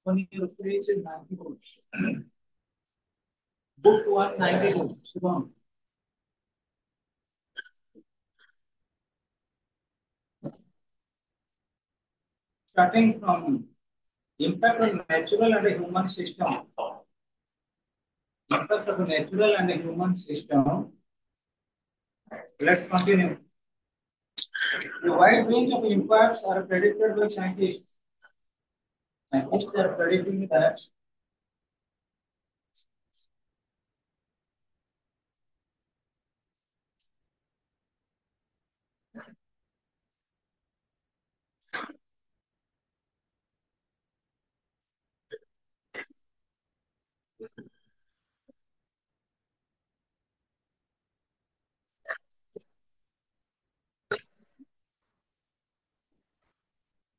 on your page 92. Book 192. Shubham. Starting from impact on natural and a human system. Impact of natural and a human system. Let's continue. The wide range of impacts are predicted by scientists. Scientists are predicting that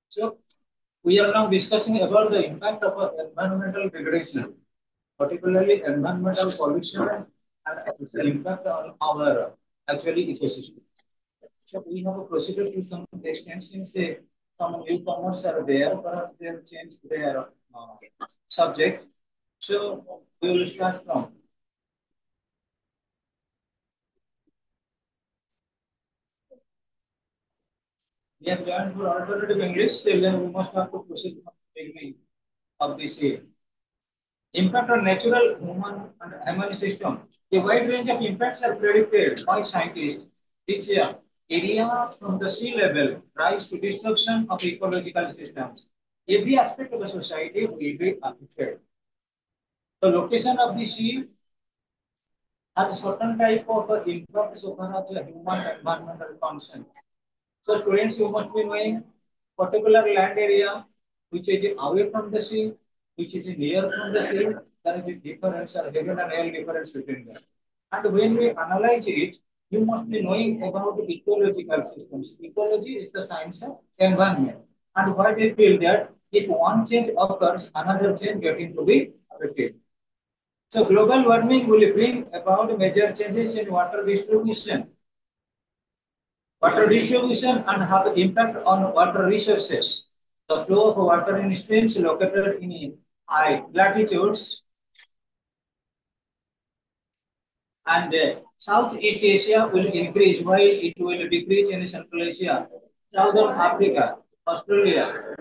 so we are now discussing about the impact of environmental degradation, particularly environmental pollution and its impact on our actually ecosystem. So we have proceeded to some extent since some newcomers are there, perhaps they have changed their subject. So we will start from. We have learned for alternative English, till then we must have to proceed from the beginning of this impact on natural, human, and animal system. A wide range of impacts are predicted by scientists. Each area from the sea level rise to destruction of ecological systems. Every aspect of the society will be affected. The location of the sea has a certain type of impact so far as the human environmental concern. So students, you must be knowing particular land area which is away from the sea, which is near from the sea, there is a difference or heaven and hell difference between them. And when we analyze it, you must be knowing about the ecological systems. Ecology is the science of environment. And what we feel that if one change occurs, another change getting to be affected. So global warming will bring about major changes in water distribution. Water distribution and have impact on water resources. The flow of water in streams located in high latitudes and Southeast Asia will increase while it will decrease in Central Asia, Southern Africa, Australia,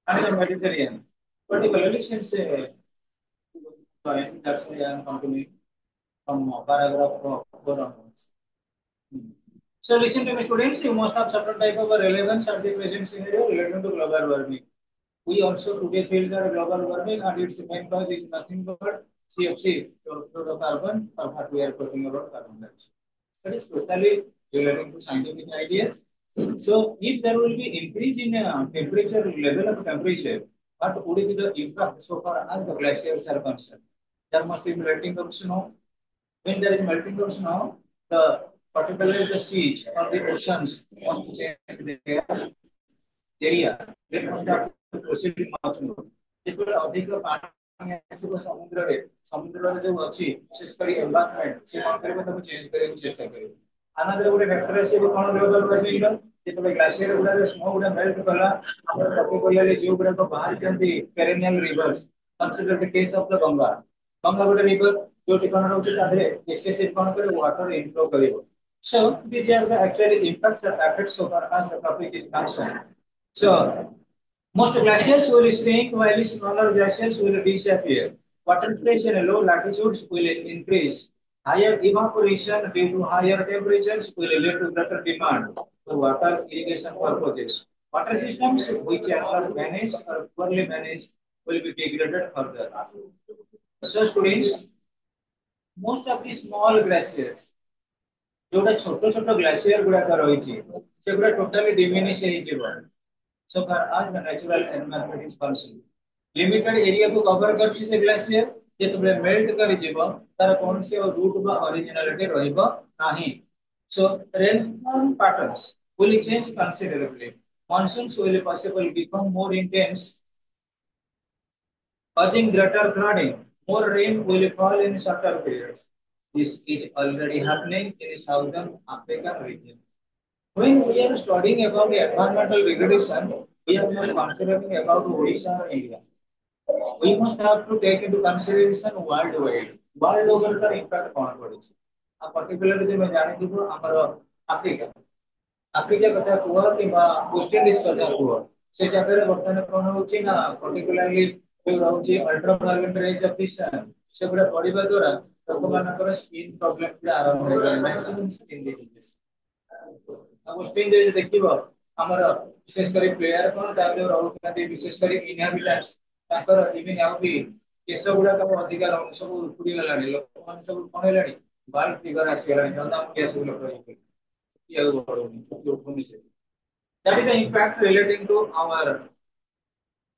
and the Mediterranean. Particularly since that's why I am continuing from paragraph 4 onwards. So listen to me, students. You must have certain type of relevance at the present scenario related to global warming. We also today feel that global warming and its main cause is nothing but CFC, fluorocarbon, or what we are talking about carbon dioxide. That is totally relating to scientific ideas. So if there will be increase in temperature, level of temperature, what would be the impact so far as the glaciers are concerned? There must be melting of snow. When there is melting of snow, the particularly the seas or the oceans must change their area. They must have to proceed in monsoon. ଯେତେବେଳେ ଅଧିକ ପାଣି ଆସିବ ସମୁଦ୍ରରେ ସମୁଦ୍ରରେ ଯୋଉ ଅଛି ବିଶେଷ କରି ଏନଭାୟରନମେଣ୍ଟ ସେ କଣ କରିବ ତାକୁ ଚେଞ୍ଜ କରିବାକୁ ଚେଷ୍ଟା କରିବ ଆନନ୍ଦରେ ଗୋଟେ ଫ୍ୟାକ୍ଟର ଆସିବ କଣ ଗ୍ଲୋବାଲ ୱାର୍ମିଂର ଯେତେବେଳେ ଗ୍ଲାସିୟର ଗୁଡାରେ ସ୍ନୋ ଗୁଡା ମେଲ୍ଟ କଲା ଆମର ପର୍ଟିକୁଲାରଲି ଯୋଉ ଗୁଡାକ ବାହାରିଛନ୍ତି perennial rivers consider the case of the Ganga Ganga ଗୋଟେ river ଯୋଉଠି କଣ ରହୁଛି ତା ଦେହରେ excessive କଣ କରିବ water inflow କରିବ so these are the actually impacts that affect so far as the topic is concerned so most glaciers will shrink while smaller glaciers will disappear. Water pressure in low latitudes will increase. Higher evaporation due to higher temperatures will lead to greater demand for water irrigation purposes. Water systems which are not managed or poorly managed will be degraded further. So students, most of the small glaciers, जोटा छोटो छोटो glacier गुडा रही से गुडा totally diminish so far as the natural environment is concerned. Limited area को cover करछि से glacier जेतबे melt करि जीवो तार कोनसे root बा originality रहिबो नाही. So rainfall patterns will change considerably. Monsoons will possibly become more intense, causing greater flooding. More rain will fall in shorter periods. This is already happening in southern African region. When we are studying about the environmental degradation, we are not considering about Odisha or India. We must have to take into consideration worldwide. World over the impact कौन पड़ेगी? अब particularly जो मैं जाने की हूँ हमारा Africa Africa କଥା କୁହ କିମ୍ବା ୱେଷ୍ଟ ଇଣ୍ଡିଜ କଥା କୁହ ସେ ଜାଗାରେ ବର୍ତ୍ତମାନ କଣ ହଉଛି ନା particularly ଯୋଉ ରହୁଛି ଅଲ୍ଟ୍ରାଭାୟୋଲେଟ୍ ରେଜ୍ ଅଫ ଦି ସନ୍ ସେଗୁଡା ପଡିବା ଦ୍ୱାରା ଲୋକମାନଙ୍କର ସ୍କିନ୍ ପ୍ରୋବ୍ଲେମ ଗୁଡା ଆରମ୍ଭ ହେଇଗଲାଣି ମ୍ୟାକ୍ସିମମ୍ ସ୍କିନ୍ ଡିଜିଜେସ୍ ଆମ ସ୍କିନ୍ ଯଦି ଦେଖିବ ଆମର ବିଶେଷ କରି ପ୍ଲେୟାର କଣ ତା ଯୋଉ ରହୁଛନ୍ତି ବିଶେଷ କରି ଇନହାବିଟାଣ୍ଟସ୍ ତାଙ୍କର ଇଭିନ୍ ଆଉ ବି କେଶ ଗୁଡାକ ଅଧିକା ସବୁ ଉପୁଡି ଗଲାଣି ଲୋକମାନେ ସବୁ କଣ ହେଲାଣି ବାଲ୍ ଫିଗର ଆସିଗଲାଣି ଚନ୍ଦା ମୁଣ୍ଡିଆ ସବୁ ଲୋକ ହେଇଗଲେଣି that is the impact relating to our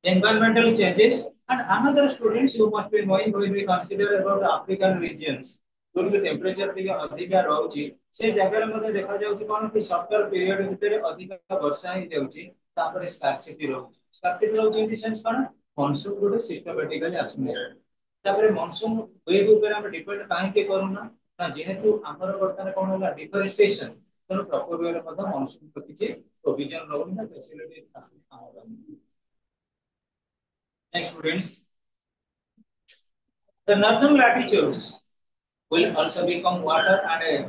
environmental changes. And another students you must be knowing when we consider about the African regions. ଯୋଉଠି temperature ଟିକେ ଅଧିକା ରହୁଛି ସେ ଜାଗାରେ ମଧ୍ୟ ଦେଖାଯାଉଛି କଣ କି ସଫ୍ଟର ପିରିୟଡ ଭିତରେ ଅଧିକା ବର୍ଷା ହେଇଯାଉଛି ତାପରେ ସ୍କାର୍ସିଟି ରହୁଛି ଇନ୍ ଦି ସେନ୍ସ କଣ ମନସୁନ ଗୋଟେ ସିଷ୍ଟମେଟିକାଲି ଆସୁନି ତାପରେ ମନସୁନ ୱେଭ୍ ଉପରେ ଆମେ ଡିପେଣ୍ଡ କାହିଁକି କରୁନା ନା ଯେହେତୁ ଆମର ବର୍ତ୍ତମାନ କଣ ହେଲା ଡିଫରେଷ୍ଟେସନ ତେଣୁ ପ୍ରପର ୱେରେ ମଧ୍ୟ ମନସୁନ କିଛି ପ୍ରୋଭିଜନ ରହୁନି ନା ଫେସିଲିଟି ଆସୁନି next students the northern latitudes will also become water and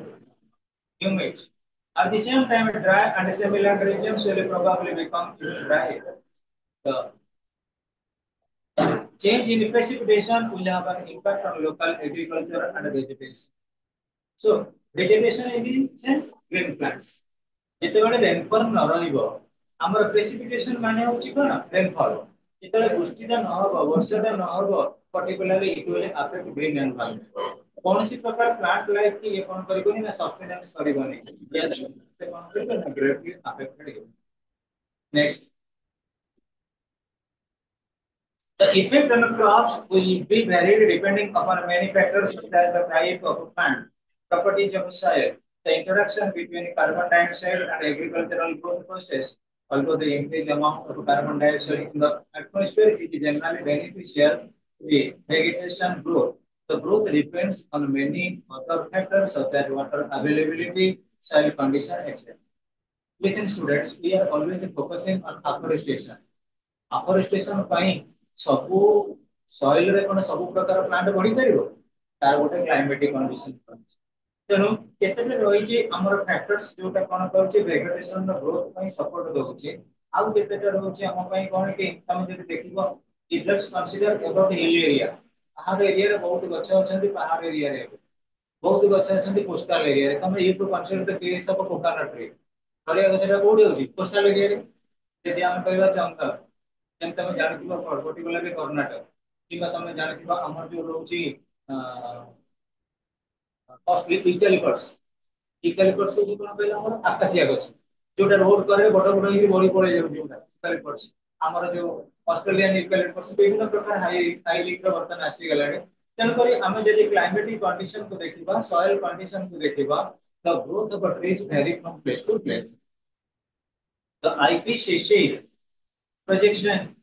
humid. At the same time, dry and semi-land regions will probably become dry. The change in precipitation will have an impact on local agriculture and vegetation. So, vegetation in the sense green plants. ଯେତେବେଳେ rainfall ନ ରହିବ ଆମର ପ୍ରେସିପିଟେସନ ମାନେ ହଉଛି କଣ rainfall ଯେତେବେଳେ ବୃଷ୍ଟିଟା ନ ହବ ବର୍ଷାଟା ନ ହବ particularly it will affect green environment କୌଣସି ପ୍ରକାର ପ୍ଲାଣ୍ଟ ଲାଇଫ କି କଣ କରିବନି ନା ସସ୍ଟେନାନ୍ସ କରିବନି ସେ କଣ କରିବ ନା ଗ୍ରେଟଲି affected ହେବ next the effect on crops will be varied depending upon many factors such as the type of plant properties of soil the interaction between carbon dioxide and agricultural growth process. Although the increased amount of carbon dioxide in the atmosphere is generally beneficial to the vegetation growth, the growth depends on many other factors such as water availability, soil condition, etc. Listen, students, we are always focusing on afforestation. Afforestation ପାଇଁ ସବୁ soil ରେ କଣ ସବୁ ପ୍ରକାର plant ବଢି ପାରିବ ତାର ଗୋଟେ କ୍ଲାଇମେଟିକ କଣ୍ଡିସନ ଅଛି ତେଣୁ କେତେଟା ରହିଛି ଆମର ଫ୍ୟାକ୍ଟର୍ସ ଯୋଉଟା କଣ କରୁଛି ଭେଜିଟେସନ ର ଗ୍ରୋଥ ପାଇଁ ସପୋର୍ଟ ଦଉଛି ଆଉ କେତେଟା ରହୁଛି ଆମ ପାଇଁ କଣ କି ତମେ ଯଦି ଦେଖିବ let's consider about hill area ପାହାଡ ଏରିଆରେ ବହୁତ ଗଛ ଅଛନ୍ତି ପାହାଡ ଏରିଆରେ ବହୁତ ଗଛ ଅଛନ୍ତି କୋଷ୍ଟାଲ ଏରିଆରେ ତମେ YouTube consider the case of coconut tree ନଡ଼ିଆ ଗଛଟା କୋଉଠି ହଉଛି କୋଷ୍ଟାଲ ଏରିଆରେ ଯଦି ଆମେ କହିବା ଜଙ୍ଗଲ ଯେମିତି ତମେ ଜାଣିଥିବ ପର୍ଟିକୁଲାରଲି କର୍ଣ୍ଣାଟକ କିମ୍ବା ତମେ ଜାଣିଥିବ ଆମର ଯୋଉ ରହୁଛି ଇକାଲିପଟସ୍ ଇକାଲିପଟସ୍ ହଉଛି କଣ କହିଲ ଆମର ଆକାଶିଆ ଗଛ ଯୋଉଟା ରୋଡ କରେ ବଡ ବଡ ହେଇକି ବଢି ପଳେଇ ଯାଉଛି ଯୋଉଟା ଇକାଲିପଟସ୍ ଆମର ଯୋଉ ଅଷ୍ଟ୍ରେଲିଆନ ଇକାଲିପଟସ୍ ବିଭିନ୍ନ ପ୍ରକାର ହାଇ ଲିଗ୍ ର ବର୍ତ୍ତମାନ ଆସିଗଲାଣି ତେଣୁକରି ଆମେ ଯଦି କ୍ଲାଇମେଟିକ କଣ୍ଡିସନ କୁ ଦେଖିବା ସଏଲ କଣ୍ଡିସନ କୁ ଦେଖିବା the growth of trees vary from place to place the IPCC projection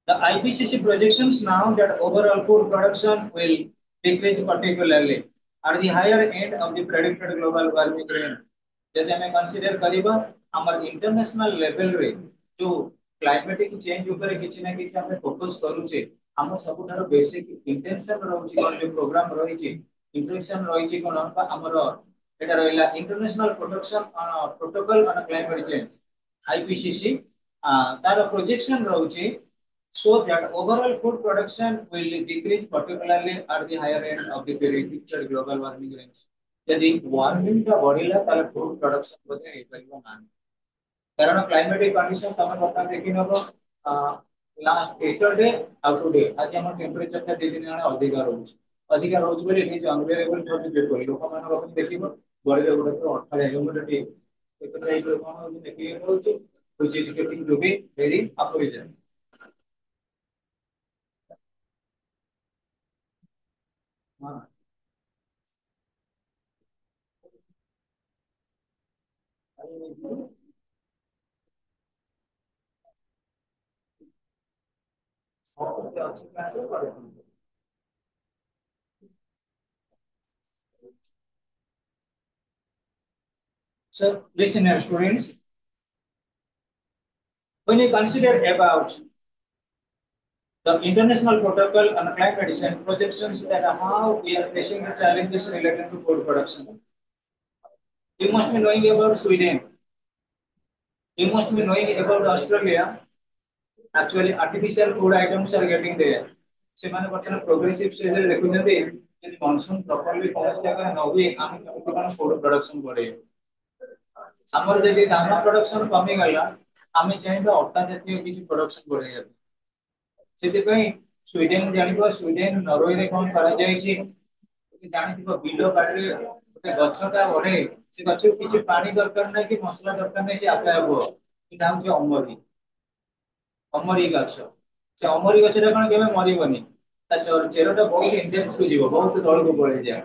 The IPCC projections now that overall food production will decrease particularly at the higher end of the predicted global warming range. यदि हमें consider करीबा हमारे international level रे जो climatic change ऊपर किसी ना किसी हमें focus करूँचे हम सब थारो basic intention रहुची कौन जो program रही intention रही कौन हमारा एटा रहिला international production protocol on climate change IPCC तार projection रहुची so that overall food production will decrease particularly at the higher end of the predicted global warming range. यदि warming का बढ़िला ताले food production बोले एक परिमाण मान कारण climatic condition तमाम बता देखी नबो last yesterday up to day आज हम temperature का दिन दिन अधिकार रोज बोले नहीं जो unbearable थोड़ी देर कोई लोग हमारे लोग देखिबो बड़े बड़े तो 18 ह्यूमिडिटी एक टाइप रो कोन देखिए रोज which is getting to be very appropriate हाँ So, listen, students. When you consider about the international protocol on climate change projections that how we are facing the challenges related to food production, you must be knowing about Sweden. You must be knowing about Australia. Actually, artificial food items are getting there. ସେମାନେ ବର୍ତ୍ତମାନ progressive ଷ୍ଟେଜରେ ଦେଖୁଛନ୍ତି ଯଦି monsoon properly କୌଣସି ଜାଗାରେ ନ ହୁଏ ଆମେ କେମିତି କଣ ଫୁଡ ପ୍ରଡକ୍ସନ ବଢେଇବା ଆମର ଯଦି ଧାନ ପ୍ରଡକ୍ସନ କମିଗଲା ଆମେ ଚାହିଁବା ଅଟା ଜାତୀୟ କିଛି ପ୍ରଡକ୍ସନ ବଢେଇବା ସେଥିପାଇଁ ସ୍ୱିଡେନ ଜାଣିବ ସ୍ୱିଡେନ ନରୱେରେ କଣ କରାଯାଇଛି ଜାଣିଥିବ ବିଲ ବାଡିରେ ଗୋଟେ ଗଛଟା ବଢେ ସେ ଗଛକୁ କିଛି ପାଣି ଦରକାର ନାହିଁ କି ମସଲା ଦରକାର ନାହିଁ ସେ ଆପେ ହବ ଏଇଟା ହଉଛି ଅମରି ଗଛ ସେ ଅମରି ଗଛଟା କଣ କେବେ ମରିବନି ତା ଚେରଟା ବହୁତ ଇନଡେପ୍ଥ ଯିବ ବହୁତ ତଳକୁ ପଳେଇଯାଏ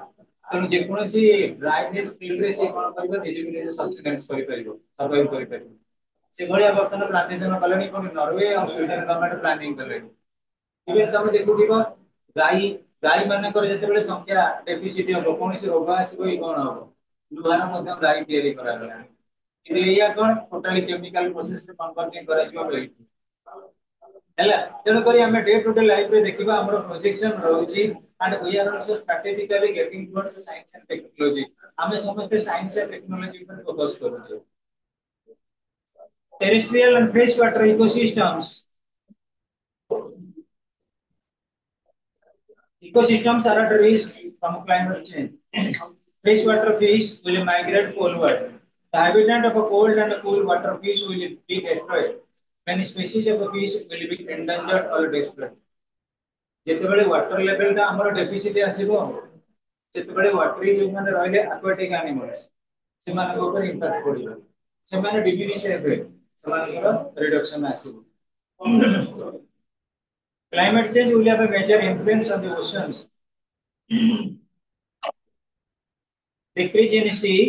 ତେଣୁ ଯେକୌଣସି ଡ୍ରାଇନେସ୍ ଫିଲ୍ଡରେ ସେ କଣ କରିବ ନିଜକୁ ନିଜେ ସବସିଷ୍ଟେନ୍ସ କରିପାରିବ ସର୍ଭାଇଭ କରିପାରିବ ସେଭଳିଆ ବର୍ତ୍ତମାନ ପ୍ଲାଣ୍ଟେସନ କଲେଣି ପୁଣି ନରୱେ ଆଉ ସ୍ୱିଡେନ ଗଭର୍ଣ୍ଣମେଣ୍ଟ ପ୍ଲାନିଂ କଲେଣି ଏବେ ତମେ ଦେଖୁଥିବ ଗାଈ ଗାଈ ମାନଙ୍କର ଯେତେବେଳେ ସଂଖ୍ୟା ଡେଫିସିଟ୍ ହବ କୌଣସି ରୋଗ ଆସିବ କି କଣ ହବ ଲୁହାର ମଧ୍ୟ ଗାଈ ତିଆରି କରାଗଲାଣି କିନ୍ତୁ ଏଇଆ କଣ ଟୋଟାଲି କେମିକାଲ ପ୍ରୋସେସରେ କନଭର୍ଟିଂ କରାଯିବ ଏଇଠି ହେଲା ତେଣୁ କରି ଆମେ ଡେ ଟୁ ଡେ ଲାଇଫ ରେ ଦେଖିବା ଆମର ପ୍ରୋଜେକ୍ସନ ରହୁଛି and we are also strategically getting towards science and technology ଆମେ ସମସ୍ତେ ସାଇନ୍ସ and ଟେକ୍ନୋଲୋଜି ଉପରେ ଫୋକସ କରୁଛେ terrestrial and freshwater ecosystems ecosystems are at risk from climate change freshwater fish will migrate poleward the habitat of a cold and cool water fish will be destroyed many species of fish will be endangered or destroyed ଯେତେବେଳେ water level ଟା ଆମର deficit ଆସିବ ସେତେବେଳେ ୱାଟରୀ ଯୋଉମାନେ ରହିଲେ aquatic animals ସେମାନଙ୍କ ଉପରେ impact ପଡିବ ସେମାନେ ଡିମିନିଶ ହେବେ ସେମାନଙ୍କର ରିଡକ୍ସନ ଆସିବ climate change will have a major influence on the oceans decrease in sea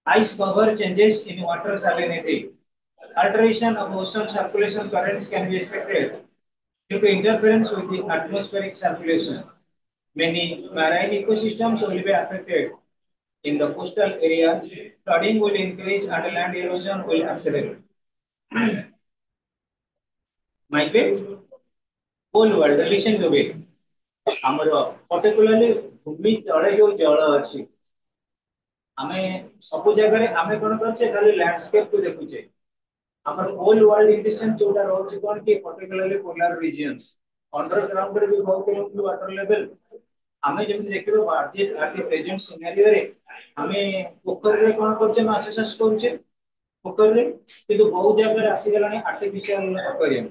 ice cover changes in water salinity alteration of ocean circulation currents can be expected due to interference with the atmospheric circulation many marine ecosystems will be affected. In the coastal areas, flooding will increase and land erosion will accelerate. Migrate, whole world, listen to me. ଆମର particularly ଭୂମି ତଳେ ଯୋଉ ଜଳ ଅଛି ଆମେ ସବୁ ଜାଗାରେ ଆମେ କଣ କରୁଛେ ଖାଲି ଲ୍ୟାଣ୍ଡସ୍କେପ କୁ ଦେଖୁଛେ ଆମର whole world condition ଯୋଉଟା ରହୁଛି କଣ କି particularly polar regions underground ରେ ବି ବହୁତ ରହୁଛି water level ଆମେ ଯେମିତି ଦେଖିବା ଆଜି ପ୍ରେଜେଣ୍ଟ ସିନାରିଓରେ ଆମେ ପୋଖରୀରେ କଣ କରୁଛେ ମାଛ ଚାଷ କରୁଛେ ପୋଖରୀରେ କିନ୍ତୁ ବହୁତ ଜାଗାରେ ଆସିଗଲାଣି ଆର୍ଟିଫିସିଆଲ ଆକ୍ୱାରିୟମ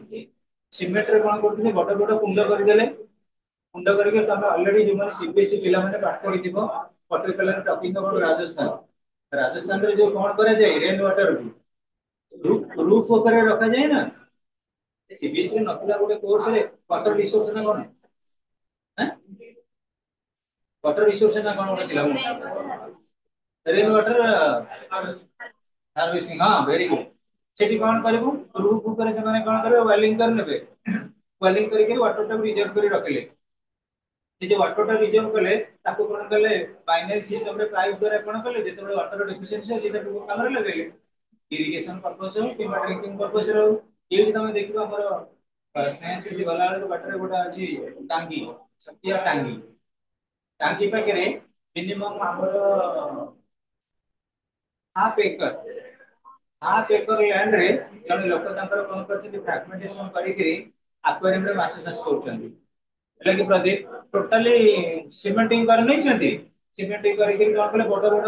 ସିମେଣ୍ଟରେ କଣ କରୁଛନ୍ତି ବଡ ବଡ କୁଣ୍ଡ କରିଦେଲେ କୁଣ୍ଡ କରିକି ତମେ ଅଲରେଡି ଯୋଉମାନେ ସିବିଏସଇ ପିଲାମାନେ ପାଠ ପଢିଥିବ ପର୍ଟିକୁଲାର ଟକିଂ ଅବାଉଟ ରାଜସ୍ଥାନରେ ଯୋଉ କଣ କରାଯାଏ ରେନ ୱାଟରକୁ ରୁଫ ଉପରେ ରଖାଯାଏ ନା ସିବିଏସଇ ନଥିଲା ଗୋଟେ କୋର୍ସରେ ୱାଟର ରିସୋର୍ସ ନା କଣ वाटर रिसोर्स ना कौन होता दिला रेन वाटर हार्वेस्टिंग हां वेरी गुड सेठी कोन करबो रूफ ऊपर से माने कोन करबो वेलिंग कर नेबे वेलिंग करके वाटर टा रिजर्व करी रखले जे वाटर टा रिजर्व कले ताको कोन कले बाइनरी सिस्टम रे पाइप द्वारा कोन कले जेते वाटर डेफिशिएंसी अछि ताको काम रे लगेले इरिगेशन पर्पस हो कि ड्रिंकिंग पर्पस रो ये तमे देखिबो हमर स्नेह सिटी गला वाटर गोटा अछि टांगी सतिया टांगी पाखे मिनिमम आमर हाफ एकर लैंड रे जने लोक तांकर कोन करछथि फ्रैगमेंटेशन करिकरी एक्वेरियम रे माछ चाष करछथि એટલે કે પ્રદીપ ટોટલી સિમેન્ટિંગ કરી નહીં છନ୍ତି સિમેન્ટિંગ કરી કોણ કલે બડ બડ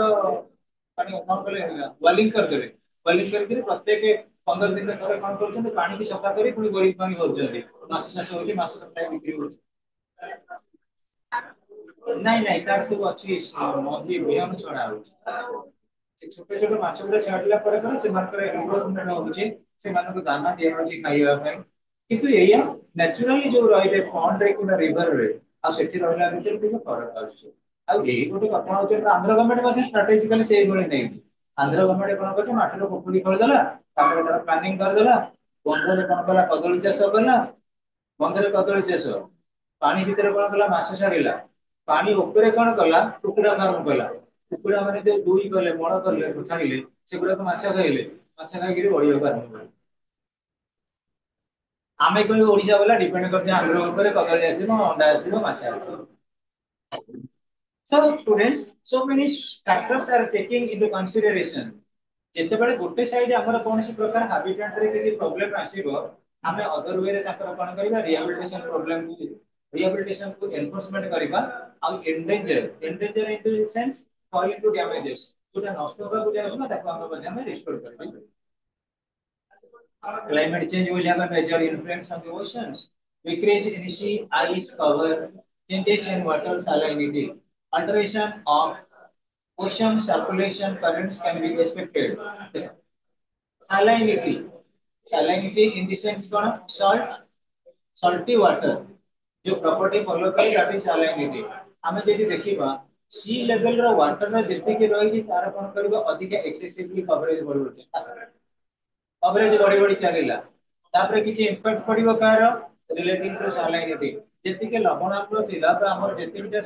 પાણી કોણ કલે ୱାଲିଂ କରିକି ପ୍ରତ୍ୟେକ 15 ଦିନ ପରେ କଣ କରୁଛନ୍ତି ପାଣି କି ସଫା କରି ପୁଣି ବୋରିଂ ପାଣି କରୁଛନ୍ତି ମାଛ ଚାଷ ହଉଛି ମାଛ ସପ୍ଲାଏ ବିକ୍ରି ହଉଛି ନାଇଁ ନାଇଁ ତାର ସବୁ ଅଛି ମଞ୍ଜି ବିହନ ଛଡା ହଉଛି ସେ ଛୋଟ ଛୋଟ ମାଛ ଗୁଡା ଛାଡିଲା ପରେ ସେମାନଙ୍କର ଏନଭାୟରନମେଣ୍ଟ ହଉଛି ସେମାନଙ୍କୁ ଦାନା ଦିଆଯାଉଛି ଖାଇବା ପାଇଁ କିନ୍ତୁ ଏଇଆ ନ୍ୟାଚୁରାଲି ଯୋଉ ରହିଲେ ପଣ୍ଡ ରେ କିମ୍ବା ରିଭର ରେ ଆଉ ସେଠି ରହିଲା ଭିତରେ ଟିକେ ଫରକ ଆସୁଛି ଆଉ ଏଇ ଗୋଟେ କଥା ହଉଛି ଆନ୍ଧ୍ର ଗଭର୍ଣ୍ଣମେଣ୍ଟ ମଧ୍ୟ ଷ୍ଟ୍ରାଟେଜିକାଲି ସେଇଭଳି ନେଇଛି ଆନ୍ଧ୍ର ଗଭର୍ଣ୍ଣମେଣ୍ଟ କଣ କରୁଛି ମାଟିର ପୋଖରୀ ଖୋଳିଦେଲା ତାପରେ ତାର ପ୍ଲାନିଂ କରିଦେଲା ବନ୍ଧରେ କଣ କଲା କଦଳୀ ଚାଷ କଲା ବନ୍ଧରେ କଦଳୀ ଚାଷ ପାଣି ଭିତରେ କଣ କଲା ମାଛ ଛାଡିଲା ପାଣି ଉପରେ କଣ କଲା କୁକୁଡା ଫାର୍ମ କଲା କୁକୁଡା ମାନେ ଯୋଉ ଦୁଇ କଲେ ମଳ କଲେ ଛାଡିଲେ ସେଗୁଡାକ ମାଛ ଖାଇଲେ ମାଛ ଖାଇକିରି ବଢିବାକୁ ଆରମ୍ଭ କଲେ आमे कोई ओडिशा वाला डिपेंड करते आंध्र ऊपर कदली आसीबो अंडा आसीबो माछ आसीबो so students so many factors are taking into consideration जेतेबेले गोटे साइड हमर कोनसी प्रकार हाबिटेट रे किछि प्रॉब्लम आसीबो आमे अदर वे रे ताकर कोन करिबा रिहैबिलिटेशन को एनफोर्समेंट करिबा आ endanger in the sense fall into damages जोटा नष्ट होबा को जाय ताको हम रिस्टोर करबा climate change will have a major influence on the oceans. Decrease in sea ice cover, changes in water salinity, alteration of ocean circulation currents can be expected. Salinity, salinity in the sense कौन salty water जो property follow करे that is salinity. हमें जैसे देखिबा सी level रो water रे जेति के रही तार कोन करबा अधिक एक्सेसिवली कवरेज बढ़ कवरेज बढ़ी बढ़ी चलिला तापर किछि इंपैक्ट पडिबो कार रिलेटिंग टू सलाइनिटी जेति के लवणाम्ल थिला तो हमर जेति के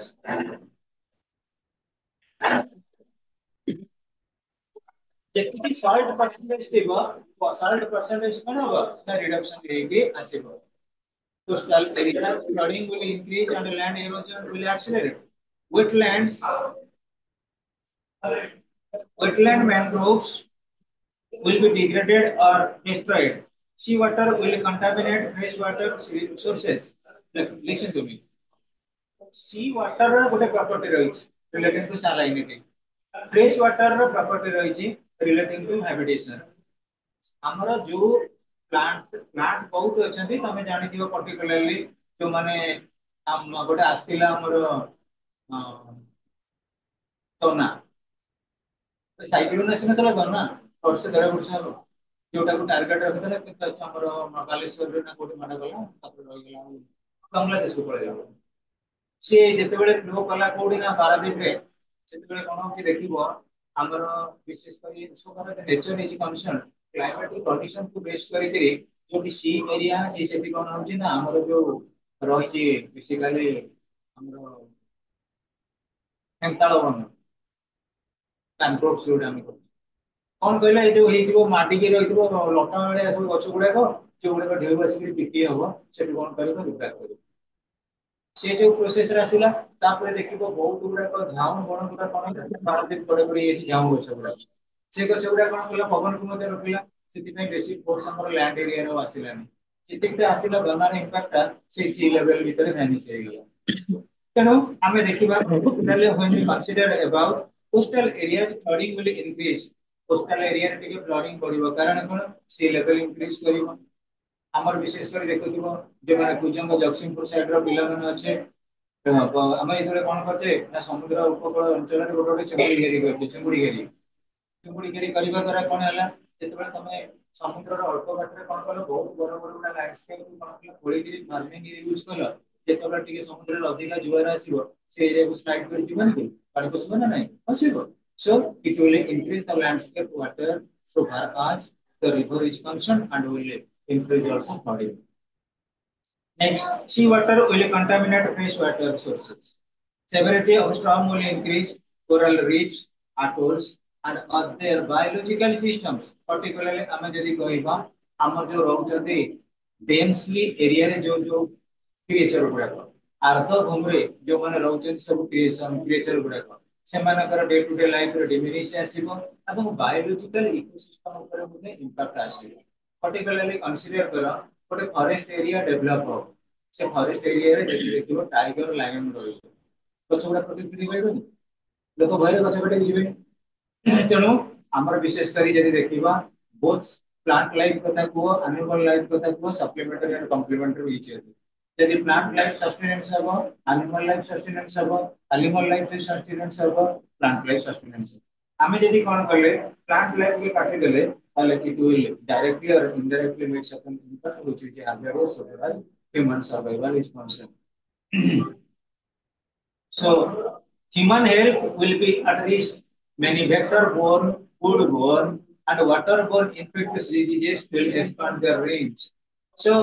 जेति के सॉल्ट परसेंटेज थिबो सॉल्ट परसेंटेज कोन होबो ता reduction हेगे आसीबो coastal area flooding will increase and land erosion will accelerate wetlands wetland mangroves will be degraded or destroyed. Seawater will contaminate freshwater sources. Listen to me. Seawater ର ଗୋଟେ property ରହିଛି relating to salinity. Freshwater ର property ରହିଛି relating to habitation. ଆମର जो plant बहुत अछंती तमे जानि दियो particularly जो माने हम गोटे आस्तिला हमर तोना साइक्लोन आसी नथला तोना वर्ष 1.5 वर्ष हलो जोटा को टारगेट रखितले किंतु हमर बालेश्वर रे ना कोठी माडा गला तापर रहि गेला बांग्लादेश को पळे गेला से जेते बेले फ्लो कला कोडी ना पारादीप रे सेते बेले कोन होती देखिबो हमर विशेष करी सोकर nature is concern climatic condition को बेस करी के जो भी सी एरिया जे सेति कोन होची ना हमर जो रही छी बेसिकली हमर हेमताळ वन मैंग्रोव सीड हम कौन कहले ए जो हेतिबो माटी के रहितबो लटा वाले सब गछ गुडा को जो गुडा ढेउ बसिक पिटी हबो सेति कोन करबो रिपेयर करबो से जो प्रोसेस रे आसिला तापर देखिबो बहुत गुडा को झाऊ बण गुडा कोन पारदीप पड़े पड़े एथि झाऊ गछ गुडा से गछ गुडा कोन कला पवन को मते रखिला सेति पे बेसी फोर्स हमर लैंड एरिया रो आसिलानी सेति पे आसिला गनार इंपैक्ट से सी लेवल भीतर भ्यानिश हे गेला तेनु आमे देखिबा particularly when we consider about coastal areas flooding will increase coastal area रे टिके फ्लडिंग पड़िबो कारण कोन सी लेवल इंक्रीज करिवो हमर विशेष कर देखुथिबो जे माने कुजंग जगसिंहपुर साइड रो पिला माने अछि हम एतरे कोन करते ना समुद्र उपकूल अंचल रे गोटे चिंगुड़ी घेरी करते चिंगुड़ी घेरी करबा द्वारा कोन हला जेतबे तमे समुद्र रो अल्प घाट रे कोन कलो बहुत बड़ बड़ गुडा लैंडस्केप को कोन कलो खोली फार्मिंग यूज कलो जेतबे टिके समुद्र रे अधिक जुआर आसीबो से एरिया को स्लाइड कर दिबन कि पानी पसबो ना नहीं पसबो so it will increase the landscape water so far as the river is concerned and will increase also flooding. Next, seawater will contaminate freshwater sources. Severity of storm will increase coral reefs, atolls, and other biological systems. Particularly, हमें यदि कहिबा हमर जो रहउछथि densely area रे जो creature गुडा आर्द्र भूमि रे जो माने रहउछथि सब क्रिएचर गुडा सेमानकर डे टू डे लाइफ रे डिमिनिश आसीबो एवं बायोलॉजिकल इकोसिस्टम ऊपर मध्ये इंपैक्ट आसीबो पर्टिकुलरली कंसीडर करा गोटे फॉरेस्ट एरिया डेवलप हो से फॉरेस्ट एरिया रे देखिबो टाइगर लायन रही गछगुडा प्रोटेक्ट करि पाइबो लोक भयरे गछगुडा जिबे तेणु हमर विशेष करी यदि देखिबा बोथ प्लांट लाइफ कथा को एनिमल लाइफ कथा को सप्लीमेंटरी एंड कॉम्प्लीमेंटरी इच यदि प्लांट लाइफ सस्टेनेंस हबो एनिमल लाइफ सस्टेनेंस हबो एनिमल लाइफ सस्टेनेंस हबो प्लांट लाइफ सस्टेनेंस हमें यदि कोन करले प्लांट लाइफ के काटि देले ताले इट विल डायरेक्टली और indirectly make certain impact which is hazardous so far as human survival is concerned so human health will be at risk many vector borne food borne and water borne infectious diseases will expand their range so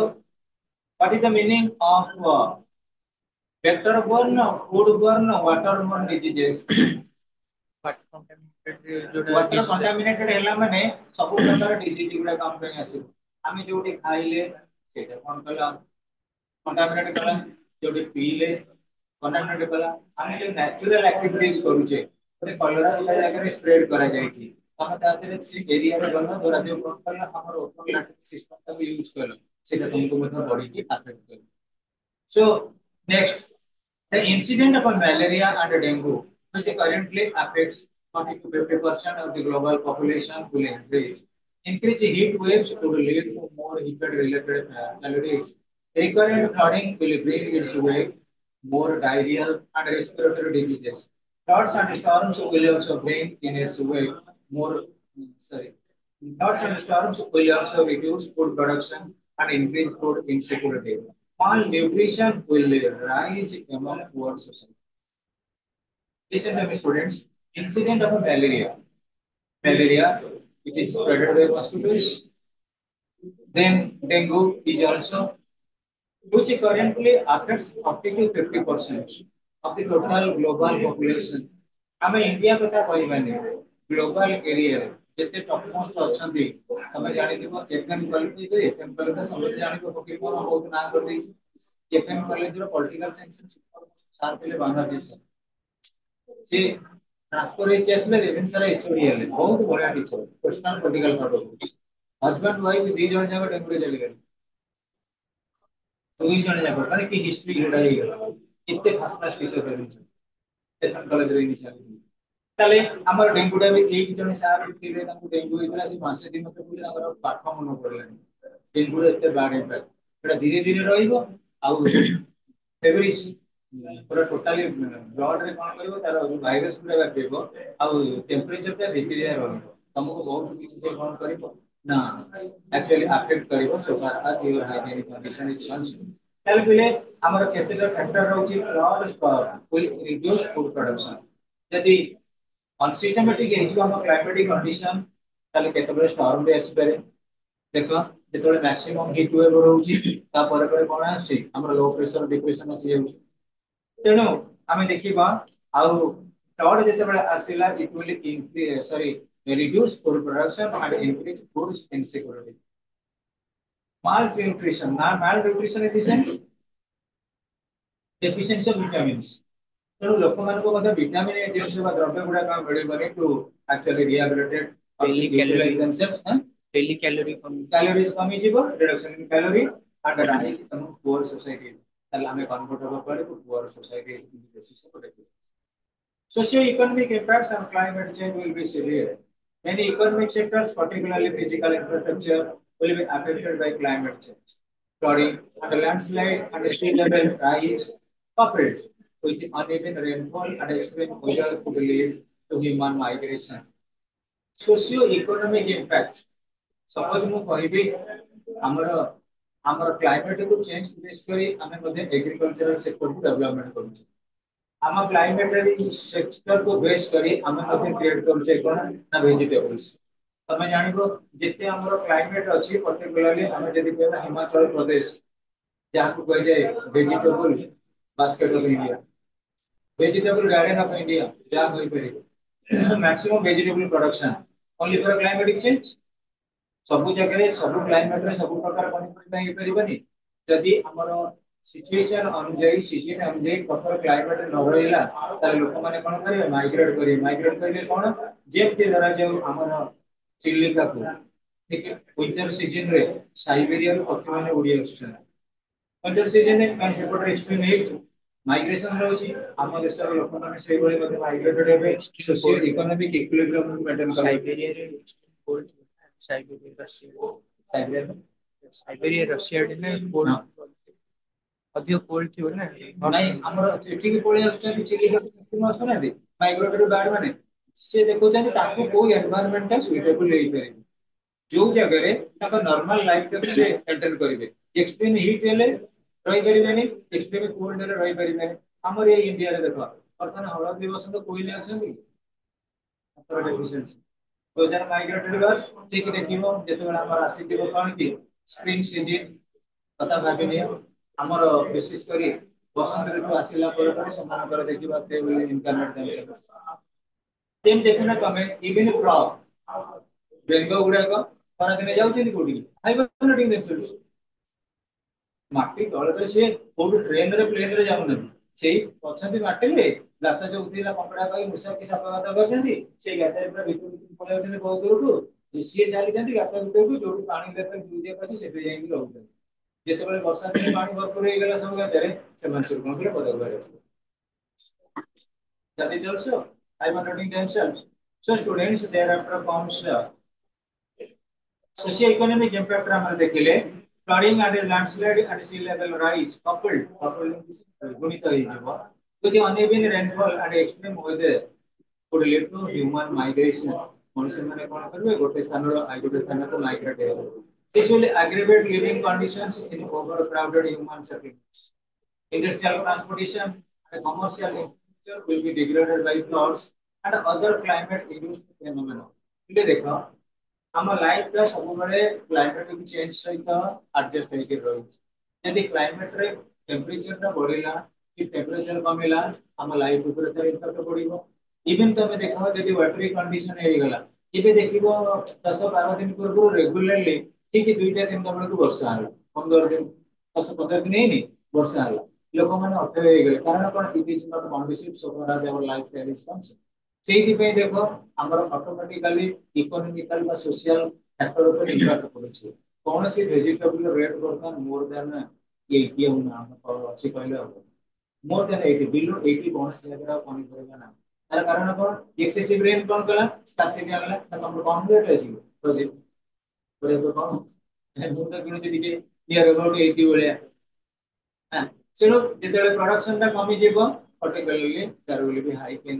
what is the meaning of vector borne food borne water borne diseases water contaminated हैला माने सब प्रकार disease गुडा काम पे आसी आमे जोटी खाइले ସେଇଟା କଣ କଲା କଣ୍ଟାମିନେଟ କଲା ଯୋଉଠି ପିଇଲେ କଣ୍ଟାମିନେଟ କଲା ଆମେ ଯୋଉ ନ୍ୟାଚୁରାଲ ଆକ୍ଟିଭିଟିज କରୁଛେ ଗୋଟେ କଲରା ଗୋଟେ ଜାଗାରେ ସ୍ପ୍ରେଡ କରାଯାଇଛି ତମେ ତା ଦେହରେ ସେ ଏରିଆରେ ଗଲ ଧରା ଯୋଉ କଣ କଲା ଆମର ଓପନ ଲାଟିନ୍ ସିଷ୍ଟମଟାକୁ ୟୁଜ କଲ ସେଇଟା ତୁମକୁ ମଧ୍ୟ ବଢିକି ଆଫେକ୍ଟ କଲା so next the incidence of malaria and dengue which currently affects 40 to 50% of the global population will increase. Increased heat waves could lead to more heat-related maladies. Recurrent flooding will bring its way more diarrheal and respiratory diseases. Floods and storms will also bring in its way more, sorry, floods and storms will also reduce food production and increase food insecurity. Malnutrition will rise among poor society. Listen to me, students. Incident of malaria. Malaria, it is spread by mosquitoes. Then dengue is also, which currently affects up to 50% of the total global population. ଆମେ India କଥା କହିବାନି global ଏରିଆରେ ଯେତେ top most ଅଛନ୍ତି ତମେ ଜାଣିଥିବ FM college FM college ସମସ୍ତେ ଜାଣିଥିବ ଫକୀର ମୋହନ ବହୁତ ନାଁ କରିଦେଇଛି ଏଫଏମ୍ କଲେଜର ପଲିଟିକାଲ ସାଇନ୍ସ ସାର୍ ଥିଲେ ବାନର୍ଜୀ ସାର୍ ସେ ट्रांसफर ହେଇକି ଆସିଲେ ରେଭେନ୍ସାର ଏଚଓଡି ହେଲେ ବହୁତ ବଢିଆ teacher personal political thought husband wife ଦି ଜଣ ଯାକ ଡେଙ୍ଗୁରେ ଚାଲିଗଲେ ଦୁଇ ଜଣ ଯାକ ମାନେ କି ହିଷ୍ଟ୍ରି ଯୋଉଟା ହେଇଗଲା କେତେ ଫାଷ୍ଟ କ୍ଲାସ ଟିଚର ରହିଛନ୍ତି ଏଫଏମ୍ କଲେଜରେ ଇନିସିଆଲି ତାହେଲେ ଆମର ଡେଙ୍ଗୁଟା ବି ଏଇଠି ଜଣେ ସାର୍ ଥିଲେ ତାଙ୍କୁ ଡେଙ୍ଗୁ ହେଇଥିଲା ସେ ମାସେ ଦିନ ପୂର୍ବରୁ ତାଙ୍କର ପାଠ ମନେ ପଡିଲାନି ଡେଙ୍ଗୁର ଏତେ ବାଡ ଇମ୍ପାକ୍ଟ ସେଟା ଧୀରେ ଧୀରେ ରହିବ ଆଉ ଫେବ୍ରିସ पूरा टोटाली ब्लड रे कोन करबो तार भाइरस पूरा व्यापिबो आउ टेम्परेचर टा देखिरिया रहबो तुमको बहुत किछि से कोन करबो ना एक्चुअली अफेक्ट करबो so far your hygienic condition is concern ताले पहिले हमर केतेटा फैक्टर रहउची blood store will reduce food production यदि अनसिस्टमैटिक हे जो हम क्लाइमेटिक कंडीशन ताले केतेबे स्टॉर्म बे आसीपारे देखो जेतोले मैक्सिमम हीट वेव रहउची ता पर पर कोन आसी हमर लो प्रेशर डिप्रेशन आसी जाउची तेणु आम देखा आउ फ्लड जिते आसला it will increase sorry reduce food production and increase food insecurity malnutrition malnutrition in the sense deficiency of vitamins तेणु लोक मानक विटामिन जिनस द्रव्य गुड़ा काम मिलबनी to actually rehabilitate daily utilize themselves daily calories कमी जीवो reduction in calorie and rise in poor society ताले हमें कन्वर्ट होबो पड़े पुअर सोसाइटी बेसिस पर socio-economic impacts on climate change will be severe. Many economic sectors, particularly physical infrastructure, will be affected by climate change. Flooding and landslide and sea level rise, coupled with uneven rainfall and extreme weather could lead to human migration. Socio-economic impact. Suppose ମୁଁ କହିବି ଆମର ଆମର climate को change base करी ଆମେ ମଧ୍ୟ agricultural sector को development करूଛୁ आम क्लाइमेट सेक्टर को बेस करी आम क्रिएट करुचे कोन ना वेजिटेबल्स तमे जानिबो जेते हमर क्लाइमेट अछि पर्टिकुलरली हम जदि कहबा हिमाचल प्रदेश जहां को कह जाय vegetable basket of India vegetable garden of India जहां होई परे maximum vegetable production only for climatic change सब जगह सब क्लाइमेट रे सब प्रकार पनिपरिबा हे परिबनी जदि हमर सिचुएशन अनुଯାयी सीजन अनुଯାयी प्रॉपर क्लाइमेट न रहिला त लोक माने कोन करे माइग्रेट करिले कोन जेते धरा जाऊ हमर चिलिका को ठीक है विंटर सीजन रे साइबेरिया रो पक्षी माने उड़ी आछन विंटर सीजन रे कान सेपट एक्सट्रीम हीट माइग्रेशन रहउची हम देशर लोक माने सेही भली मध्ये माइग्रेटेड हेबे सोशियो इकोनॉमिक इक्विलिब्रियम मेंटेन कर साइबेरिया रे cold Siberia Russia Siberia Russia ने कोल्ड अधिक कोल्ड थी ना नहीं हमर एठी की पळे आछन चिलिका किनो आछन दे माइग्रेटेड बर्ड माने से देखो जानि ताको को एनवायरनमेंट सुइटेबल लेई पारे जो जगह रे ताको नॉर्मल लाइफ के से मेंटेन करिवे एक्सट्रीम हीट हेले रहि परिबेनी एक्सट्रीम कोल्ड हेले रहि परिबेनी हमर ये इंडिया रे देखो वर्तमान हळदी बसंत कोइले अछन की अतर डेफिशिएंसी तो जन माइग्रेटेड बर्ड्स ठीक देखिबो जेते बेला हमर आसी दिबो कोन की स्प्रिंग सीजन कथा भाबिनी हमर विशेष करी बसंत ऋतु आसिला पर समानकर देखिबा ते विल इनकनेक्ट देमसेल्व्स तेम देखुना तमे इवन फ्रॉग बेंगो गुडा को खरा दिने जाउछिन कोडी हाइबरनेटिंग देमसेल्व्स ମାଟି ତଳେ ତ ସିଏ କୋଉଠି ଟ୍ରେନରେ ପ୍ଲେନରେ ଯାଉନାହାନ୍ତି, ସେଇ ଅଛନ୍ତି ମାଟିରେ ଗାତ ଯୋଉ ଉଠିଲା କଙ୍କଡା କହି ମୂଷା କି ସାପ ଗାତ କରିଛନ୍ତି, ସେଇ ଗାତରେ ପୁରା ଭିତରକୁ ପଳେଇ ଯାଉଛନ୍ତି ବହୁତ ଦୂରକୁ, ଯେ ସିଏ ଚାଲିଛନ୍ତି ଗାତ ଭିତରକୁ, ଯୋଉଠି ପାଣି ଲେଭେଲ ଦୁଇରେ ଅଛି ସେଠି ଯାଇକି ରହୁଛନ୍ତି। ଯେତେବେଳେ ବର୍ଷା ଦିନେ ପାଣି ଭରପୁର ହେଇଗଲା ସବୁ ଗାତରେ, ସେମାନେ ସବୁ କଣ କଲେ ପଦାକୁ ବାହାରି ଆସିଲେ। That is also hibernating themselves. So students, thereafter comes socio-economic impact ଆମର ଦେଖିଲେ flooding and landslide and sea level rise coupled ଗୁଣିତ ହେଇଯିବ with the uneven rainfall and extreme weather could lead to human migration. ମଣିଷ ମାନେ କଣ କରିବେ, ଗୋଟେ ସ୍ଥାନରୁ ଆଉ ଗୋଟେ ସ୍ଥାନକୁ ମାଇଗ୍ରେଟ୍ ହେବେ। This will aggravate living conditions in overcrowded human settlements. Industrial transportation and commercial infrastructure will be degraded by floods and other climate-induced phenomena. ಇಲ್ಲಿ देखो ଆମ ଲାଇଫ ଟା ସବୁବେଳେ କ୍ଲାଇମେଟିକ ଚେଞ୍ଜ ସହିତ ଆଡଜଷ୍ଟ ହେଇକି ରହିଛି। ଯଦି କ୍ଲାଇମେଟ ରେ ଟେମ୍ପରେଚର ଟା ବଢିଲା କି ଟେମ୍ପରେଚର କମିଲା, ଆମ ଲାଇଫ ଉପରେ ତାର ଇମ୍ପାକ୍ଟ ପଡିବ। ଇଭେନ ତମେ ଦେଖ ଯଦି ୱାଟରି କଣ୍ଡିସନ ହେଇଗଲା, ଏବେ ଦେଖିବ 10-12 ଦିନ ପୂର୍ବରୁ ରେଗୁଲାରଲି ଠିକ 2ଟା-3ଟା ବେଳକୁ ବର୍ଷା ହେଲା, 15 ଦିନ 10-15 ଦିନ ହେଇନି ବର୍ଷା ହେଲା, ଲୋକମାନେ ଅଥୟ ହେଇଗଲେ। କାରଣ କଣ, it is not conducive so far as our life style is concern. ସେଇଥିପାଇଁ ଦେଖ ଆମର ଅଟୋମେଟିକାଲି ଇକୋନୋମିକାଲ ବା ସୋସିଆଲ ଫ୍ୟାକ୍ଟର ଉପରେ ଇମ୍ପାକ୍ଟ ପଡୁଛି। କୌଣସି ଭେଜିଟେବଲ ରେଟ୍ ବର୍ତ୍ତମାନ ମୋର ଦେନ 80 ଅଛି କହିଲେ ହବ, ମୋର ଦେନ 80, ବିଲୋ 80 କୌଣସି ଜାଗାରେ ଆଉ ପନିପରିବା ନାହିଁ। ତାର କାରଣ କଣ, ଏକ୍ସେସିଭ ରେନ୍ କଣ କଲା, ସ୍କାର୍ସିଟି ଆଣିଲା, ତମର କମ ରେଟ୍ ଆସିବ ପ୍ରୋଜେକ୍ଟ କଣ, ମୁଁ ତ କିଣୁଛି ଟିକେ ନିୟର ଅବାଉଟ 80 ଭଳିଆ। ତେଣୁ ଯେତେବେଳେ ପ୍ରଡକ୍ସନ ଟା କମିଯିବ, particularly there will be hike in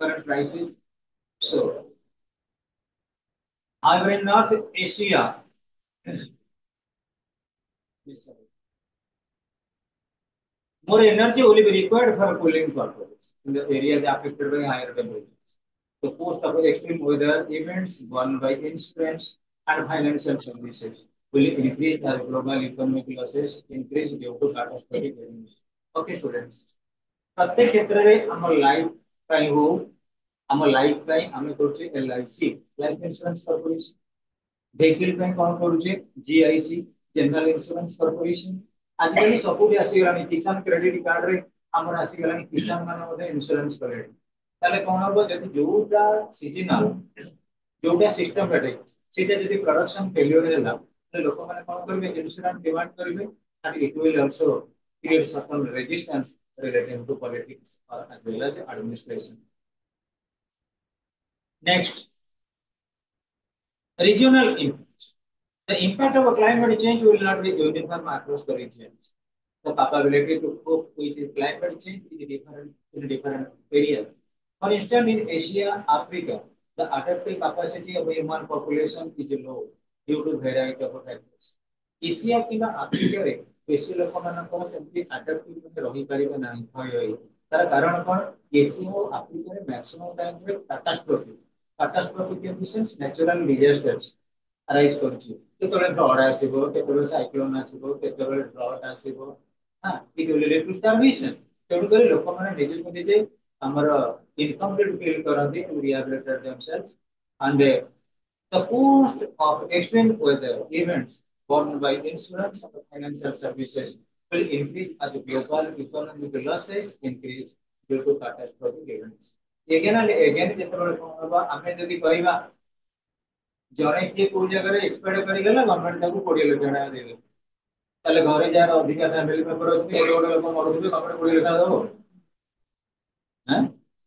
current prices. So however in North Asia, more energy will be required for cooling purposes in the areas affected by higher temperatures. The cost of extreme weather events borne by insurance and financial services will increase as global economic losses increase due to catastrophic events. Okay, students. प्रत्येक क्षेत्र में हम life ପାଇଁ हो, हम life ପାଇଁ ଆମେ କରୁଛେ LIC ଲାଇफ ଇନ୍ସୁରାନ୍ସ କର୍ପୋରେସନ। ଭେହିକଲ ପାଇଁ କଣ କରୁଛେ, GIC ଜେନେରାଲ ଇନ୍ସୁରାନ୍ସ କର୍ପୋରେସନ। ଆଜିକାଲି ସବୁଠି ଆସିଗଲାଣି, କିଷାନ କ୍ରେଡିଟ କାର୍ଡ ରେ ଆମର ଆସିଗଲାଣି, କିଷାନ ମାନେ ମଧ୍ୟ ଇନ୍ସୁରାନ୍ସ କଲେଣି। ତାହେଲେ କଣ ହବ, ଯଦି ଯୋଉଟା ସିଜନାଲ, ଯୋଉଟା ସିଷ୍ଟମେଟିକ, ସେଇଟା ଯଦି ପ୍ରଡକ୍ସନ ଫେଲିୟର ହେଲା, ତାହେଲେ ଲୋକମାନେ କଣ କରିବେ, ଇନ୍ସୁରାନ୍ସ ଡିମାଣ୍ଡ କରିବେ, and it will also create certain resistance relating to politics or as well as administration. Next, regional impact. The impact of climate change will not be uniform across the regions. The capability to cope with climate change is different in different areas. For instance, in Asia, Africa, the adaptive capacity of human population is low due to variety of factors. Asia किंवा Africa रे बेसी लोक मानकर सेमती adaptive रही परिबे नाही होय होय। तार कारण कोन, एशिया और अफ्रीका रे मैक्सिमम टाइम रे catastrophic conditions natural disasters arise କରୁଛି। କେତେବେଳେ flood ଆସିବ, କେତେବେଳେ ସାଇକ୍ଲୋନ ଆସିବ, କେତେବେଳେ drought ଆସିବ, it will lead to starvation। ତେଣୁ କରି ଲୋକମାନେ ନିଜକୁ ନିଜେ ଆମର incomplete feel କରନ୍ତି to rehabilitate themselves, and the cost of extreme weather events borne by insurance and financial services will increase as global economic losses increase due to catastrophic events। again and again ଯେତେବେଳେ କଣ ହବ, ଆମେ ଯଦି କହିବା ଜଣେ କିଏ କୋଉ ଜାଗାରେ ଏକ୍ସପାୟର କରିଗଲା, ଗଭର୍ଣ୍ଣମେଣ୍ଟ ତାକୁ 20 ଲକ୍ଷ ଟଙ୍କା ଦେବେ, ତାହେଲେ ଘରେ ଯାହାର ଅଧିକା ଫ୍ୟାମିଲି ମେମ୍ବର ଅଛନ୍ତି, ଗୋଟେ ଗୋଟେ ଲୋକ ମରୁଥିବେ, ଗଭର୍ଣ୍ଣମେଣ୍ଟ 20 ଲକ୍ଷ ଦବ?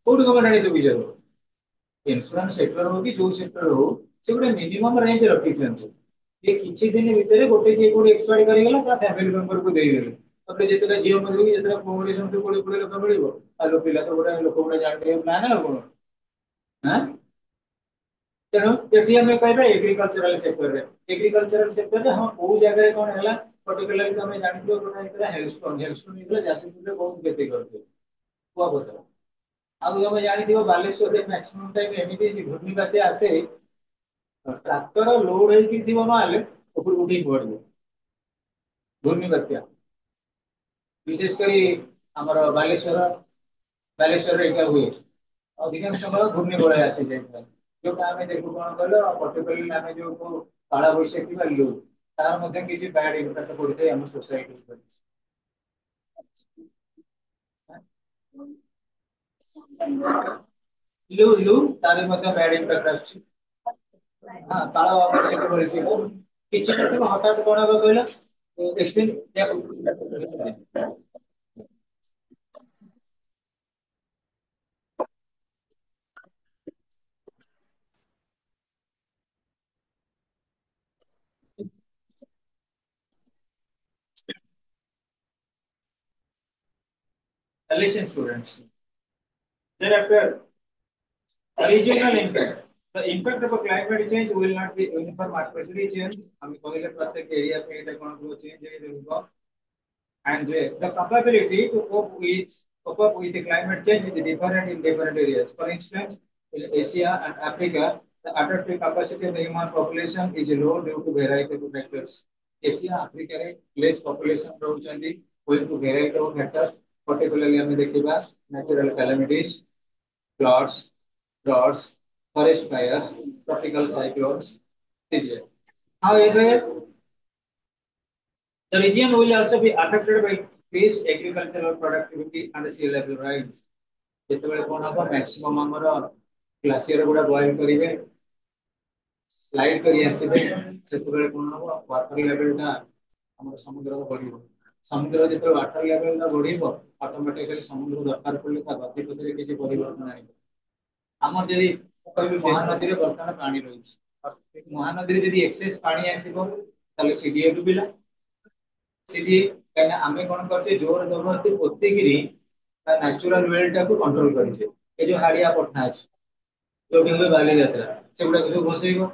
କୋଉଠି ଗଭର୍ଣ୍ଣମେଣ୍ଟ ଏତେ ପଇସା ଦବ? ଇନ୍ସୁରାନ୍ସ ସେକ୍ଟର ହଉ କି ଯୋଉ ସେକ୍ଟର ହଉ, ସେ ଗୋଟେ ମିନିମମ ରେଞ୍ଜ ରଖିଛନ୍ତି। ये କିଛି ଦିନ ଭିତରେ ଗୋଟେ କିଏ କୋଉଠି ଏକ୍ସପାୟର କରିଗଲା, ତା ଫ୍ୟାମିଲି ମେମ୍ବରକୁ ଦେଇଦେଲେ, ତାପରେ ଯେତେବେଳେ ଝିଅ ମରିବ କି ଯେତେବେଳେ ପୁଅ ମରିବ, ସେମିତି 20 ଲକ୍ଷ ମିଳିବ। ଆଉ ପିଲା ତ ଗୋଟେ ଲୋକ ଗୋଟେ ଜାଣିବେ ପ୍ଲାନ୍ ଆଉ କଣ। ତେଣୁ ଏଠି ଆମେ କହିବା ଏଗ୍ରିକଲଚରାଲ ସେକ୍ଟରରେ, ହଁ କୋଉ ଜାଗାରେ କଣ ହେଲା, पर्टिकुलरली ତମେ ଜାଣିଥିବ ଗୋଟେ ହେଇଥିଲା ହେଲଷ୍ଟୋନ ହେଇଥିଲା ଯାଜପୁରରେ ବହୁତ କ୍ଷତି କରିଥିଲା କୁଆପଥର। ଆଉ ତମେ ଜାଣିଥିବ ବାଲେଶ୍ୱରରେ ମ୍ୟାକ୍ସିମମ୍ ଟାଇମ ଏମିତି ଘୂର୍ଣ୍ଣିବାତ୍ୟା ଆସେ, ट्रैक्टर लोड ହେଇକି ଥିବ ମାଲ ଉପରକୁ ଉଠିକି ପଡିବ। ଘୂର୍ଣ୍ଣିବାତ୍ୟା ବିଶେଷ କରି ଆମର ବାଲେଶ୍ୱରରେ ଏଇଟା ହୁଏ, ଅଧିକାଂଶ ସମୟ ଘୂର୍ଣ୍ଣିବଳୟ ଆସିଯାଇଥାଏ। ଯୋଉଟା ଆମେ ଦେଖୁ କଣ କହିଲ, पर्टिकुलरली ଆମେ ଯୋଉ କାଳ ବୈଶାଖୀ ବା ଲୁ, तार मध्य किसी बैड इम्पैक्ट पड़ते हम सोसाइटी पर लू लू तार मध्य बैड इम्पैक्ट आछी हां ताला वापस से बोलसी किछि मिनट हठात कोन हो कहला एक्सटेंड या listen students thereafter regional impact. The impact of a climate change will not be uniform across regions. हम कहले प्रत्येक एरिया पे एटा कोन को चेंज हे रहबो and the capability to cope up with the climate change is different in different areas. For instance, in Asia and Africa, the adaptive capacity of the human population is low due to variety of factors. Asia, Africa रे less population रहउचंदी owing to variety of factors, particularly हमें देखिबा natural calamities, floods, droughts, forest fires, tropical cyclones. However, the region will also be affected by increased agricultural productivity and sea level rise. ଯେତେବେଳେ କଣ ହବ maximum ଆମର glacier ଗୁଡା boil କରିବେ slide କରି ଆସିବେ ସେତେବେଳେ କଣ ହବ ୱାଟର ଲେଭେଲ ଟା ଆମର ସମୁଦ୍ରର ବଢିବ ସମୁଦ୍ର ଯେତେବେଳେ ୱାଟର ଲେଭେଲ ଟା ବଢିବ ଅଟୋମେଟିକାଲି ସମୁଦ୍ର ଦରକାର ପଡିଲେ ତା ଗତିପଥରେ କିଛି ପରିବର୍ତ୍ତନ ଆଣିବ ଆମର ଯଦି କହିବି ମହାନଦୀରେ ବର୍ତ୍ତମାନ ପାଣି ରହିଛି ମହାନଦୀରେ ଯଦି ଏକ୍ସେସ ପାଣି ଆସିବ ତାହେଲେ ସିଡିଏ ଡୁବିଲା सीधे कहना हमें कौन करते जोर जबरदस्ती पोतेगिरी ता नेचुरल वेल टाको कंट्रोल करछे ए जो हाड़िया पटना अछि जो बिंदु बाली यात्रा सेगुडा को घोसेइबो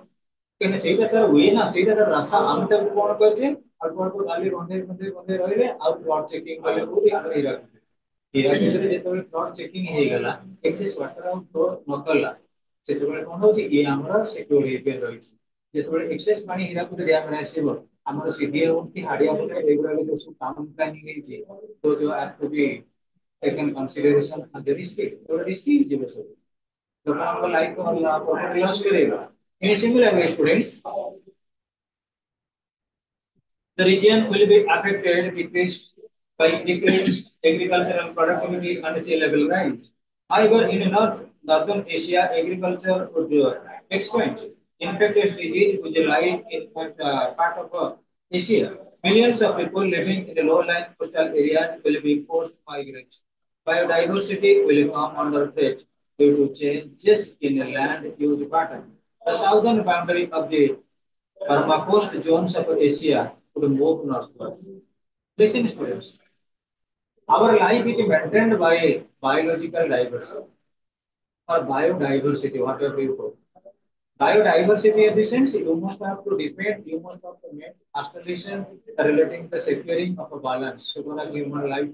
कहने सेटा तार वे ना सेटा तार रास्ता हम तक कोन करछे अल्प अल्प गाली बंदे बंदे बंदे रहिले आ फ्लड चेकिंग कले को हम हिरा हिरा के जेतबे फ्लड चेकिंग हे गला एक्सेस वाटर आउट फ्लो नकला सेतबे कोन होची ए हमर सिक्योर हे पे रहिछि जेतबे एक्सेस पानी हिरा को डैम रे आसीबो हमर सीडीए उनकी हाड़िया बोले रेगुलरली जो सब टाउन प्लानिंग है जे तो जो आपको भी टेकन कंसीडरेशन द रिस्क तो रिस्क ही जे बस तो हम लाइक को अल्लाह प्रॉपर्टी लॉस करेगा in similar way students the region will be affected decreased agricultural productivity and sea level rise. However, in northern Asia, agriculture would expand. Infectious disease which lie in part of Asia. Millions of people living in the low-lying coastal areas will be forced to migrate. Biodiversity will come under threat due to changes in the land use pattern. The southern boundary of the permafrost zones of Asia would move northwards. Listen, students. Our life is maintained by biological diversity or biodiversity, whatever you call. Biodiversity in the sense you must have to depend, you must have to make installation relating to securing of a balance so that human life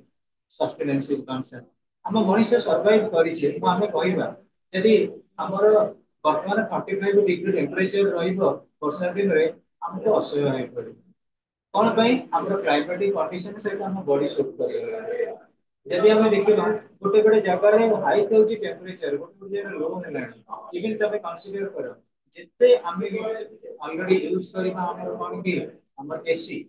sustenance is concerned. हम मनुष्य survive करिछे हम कहबा यदि हमर वर्तमान 45 degree temperature रहिबो वर्षा दिन रे हमको असह्य होई पड़े कोन पई हमर क्लाइमेटिक कंडीशन से हम बॉडी सूट करियो यदि हम देखिबा गोटे गोटे जगह रे हाई होची टेम्परेचर गोटे जगह लो हेलानी इवन तबे कंसीडर करो जिते हम ऑलरेडी यूज करिबा हमर कोन की हमर एसी